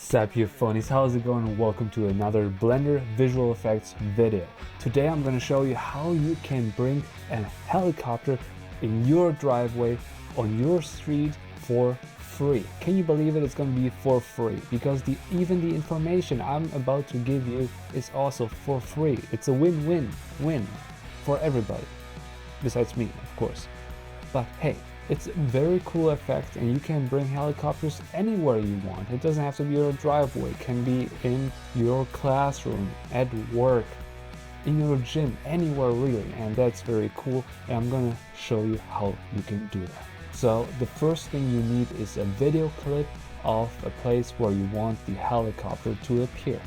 What's up you phonies, how's it going? Welcome to another Blender visual effects video. Today I'm going to show you how you can bring a helicopter in your driveway on your street for free. Can you believe it? It's going to be for free because even the information I'm about to give you is also for free. It's a win-win-win for everybody, besides me of course. But hey, it's a very cool effect and you can bring helicopters anywhere you want. It doesn't have to be your driveway, it can be in your classroom, at work, in your gym, anywhere really, and that's very cool, and I'm gonna show you how you can do that. So the first thing you need is a video clip of a place where you want the helicopter to appear.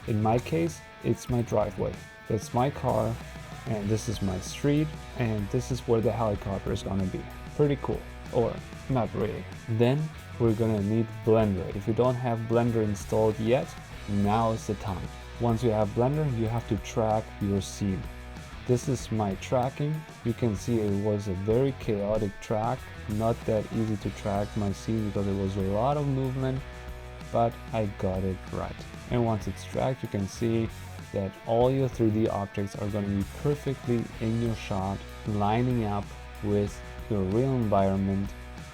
In my case, it's my driveway. That's my car, and this is my street, and this is where the helicopter is gonna be. Pretty cool, or not really. Then we're gonna need Blender. If you don't have Blender installed yet, now is the time. Once you have Blender, you have to track your scene. This is my tracking. You can see it was a very chaotic track, not that easy to track my scene because it was a lot of movement, but I got it right. And once it's tracked, you can see that all your 3D objects are going to be perfectly in your shot, lining up with your real environment,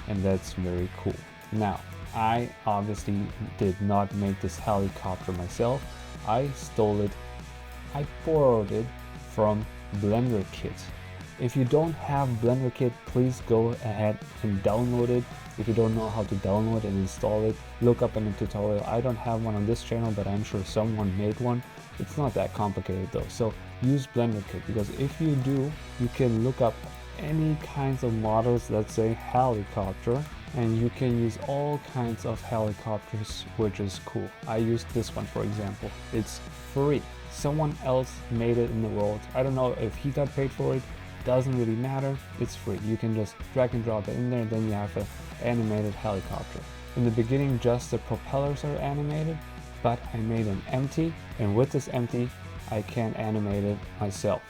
and that's very cool. Now, I obviously did not make this helicopter myself. I stole it, I borrowed it from Blender Kit. If you don't have Blender Kit, please go ahead and download it. If you don't know how to download and install it, look up in a tutorial. I don't have one on this channel, but I'm sure someone made one. It's not that complicated though, so use Blender Kit, because if you do, you can look up any kinds of models, let's say helicopter, and you can use all kinds of helicopters, which is cool. I used this one for example. It's free. Someone else made it in the world. I don't know if he got paid for it, doesn't really matter. It's free. You can just drag and drop it in there, and then you have an animated helicopter. In the beginning, just the propellers are animated, but I made them empty, and with this empty, I can animate it myself,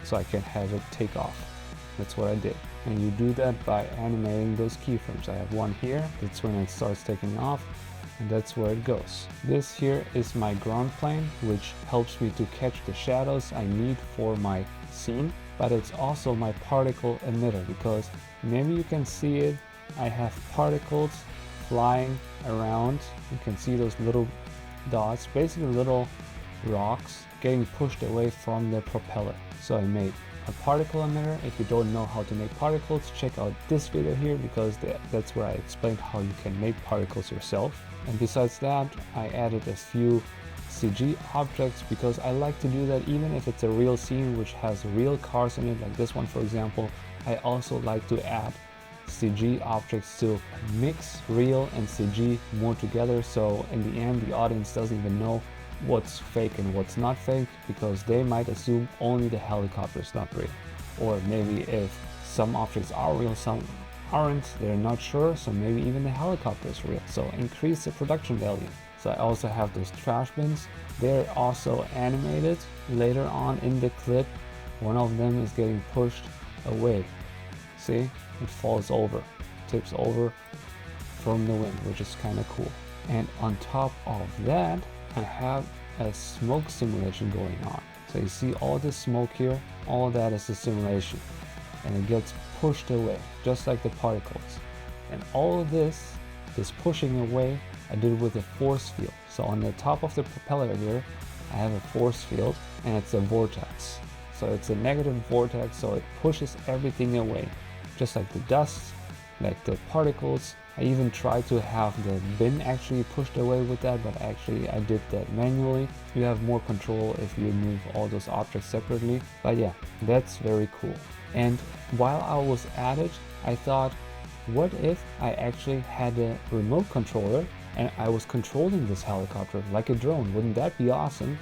so I can have it take off. That's what I did. And you do that by animating those keyframes. I have one here, that's when it starts taking off, and that's where it goes. This here is my ground plane, which helps me to catch the shadows I need for my scene, but it's also my particle emitter, because maybe you can see it, I have particles flying around. You can see those little dots, basically little rocks getting pushed away from the propeller. So I made a particle emitter. If you don't know how to make particles, check out this video here, because that's where I explained how you can make particles yourself. And besides that, I added a few CG objects because I like to do that even if it's a real scene which has real cars in it, like this one for example. I also like to add CG objects to mix real and CG more together, so in the end the audience doesn't even know what's fake and what's not fake, because they might assume only the helicopter is not real. Or maybe if some objects are real, some aren't, they're not sure, so maybe even the helicopter is real. So increase the production value. So I also have those trash bins. They're also animated. Later on in the clip, one of them is getting pushed away. See, it falls over, tips over from the wind, which is kind of cool. And on top of that, I have a smoke simulation going on. So you see all this smoke here, all that is a simulation, and it gets pushed away just like the particles. And all of this pushing away, I did with a force field. So on the top of the propeller here, I have a force field, and it's a vortex. So it's a negative vortex, so it pushes everything away, just like the dust, like the particles. I even tried to have the bin actually pushed away with that, but actually I did that manually. You have more control if you move all those objects separately. But yeah, that's very cool. And while I was at it, I thought, what if I actually had a remote controller and I was controlling this helicopter like a drone? Wouldn't that be awesome?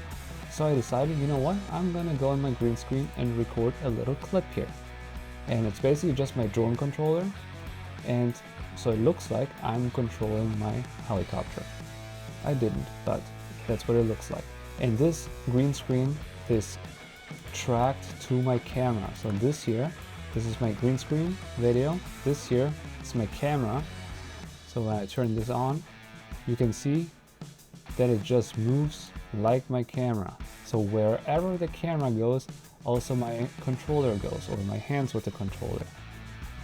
So I decided, you know what, I'm gonna go on my green screen and record a little clip here. And it's basically just my drone controller, and so it looks like I'm controlling my helicopter. I didn't, but that's what it looks like. And this green screen is tracked to my camera. So this here, this is my green screen video. This here is my camera. So when I turn this on, you can see that it just moves like my camera. So wherever the camera goes, also my controller goes, or my hands with the controller.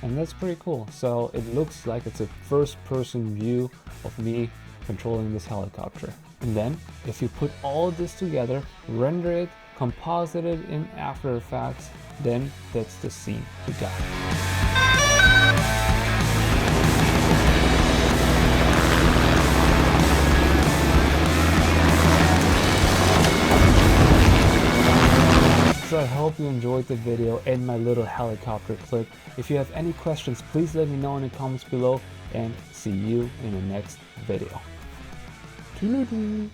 And that's pretty cool. So it looks like it's a first-person view of me controlling this helicopter. And then, if you put all this together, render it, composite it in After Effects, then that's the scene you got. So I hope you enjoyed the video and my little helicopter clip. If you have any questions, please let me know in the comments below, and see you in the next video. Toodaloo.